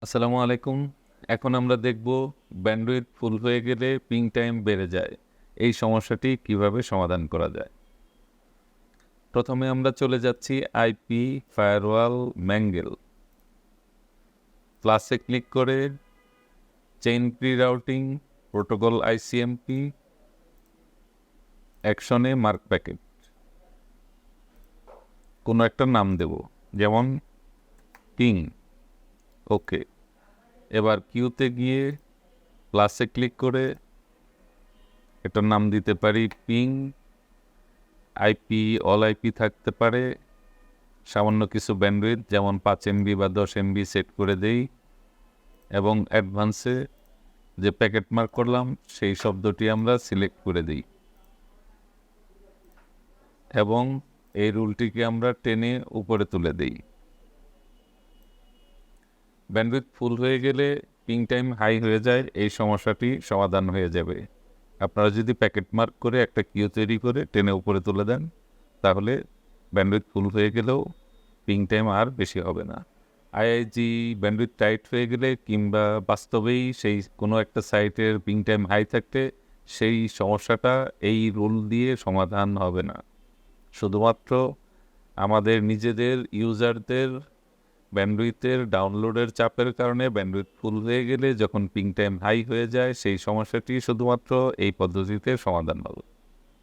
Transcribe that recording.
আসসালামু আলাইকুম। এখন আমরা দেখব ব্যান্ডউইথ ফুল হয়ে গেলে পিং টাইম বেড়ে যায়। এই সমস্যাটি কিভাবে সমাধান করা যায়? প্রথমে আমরা চলে যাচ্ছি আইপি ফায়ারওয়াল ম্যাঙ্গেল। প্লাসে ক্লিক করে chain prerouting protocol ICMP অ্যাকশনে মার্ক প্যাকেট কোনো একটা নাম দেব, যেমন পিং। ওকে। এবার কিউতে গিয়ে প্লাসে ক্লিক করে এটার নাম দিতে পারি পিং। আইপি অল আইপি থাকতে পারে, সামান্য কিছু ব্যান্ডউইথ যেমন 5 এমবি বা 10 এমবি সেট করে দেই এবং অ্যাডভান্সে যে প্যাকেট মার্ক করলাম সেই শব্দটি আমরা সিলেক্ট করে দিই এবং এই রুলটিকে আমরা টেনে উপরে তুলে দিই। ব্যান্ডউইথ ফুল হয়ে গেলে পিং টাইম হাই হয়ে যায়, এই সমস্যাটি সমাধান হয়ে যাবে। আপনারা যদি প্যাকেট মার্ক করে একটা কিউ তৈরি করে টেনে উপরে তুলে দেন, তাহলে ব্যান্ডউইথ ফুল হয়ে গেলেও পিং টাইম আর বেশি হবে না। আইআইজি ব্যান্ডউইথ টাইট হয়ে গেলে কিংবা বাস্তবেই সেই কোনো একটা সাইটের পিং টাইম হাই থাকতে সেই সমস্যাটা এই রুল দিয়ে সমাধান হবে না। শুধুমাত্র আমাদের নিজেদের ইউজারদের ব্যান্ডউইথের ডাউনলোডের চাপের কারণে ব্যান্ডউইথ ফুল হয়ে গেলে যখন পিং টাইম হাই হয়ে যায় সেই সমস্যাটি শুধুমাত্র এই পদ্ধতিতে সমাধান হবে।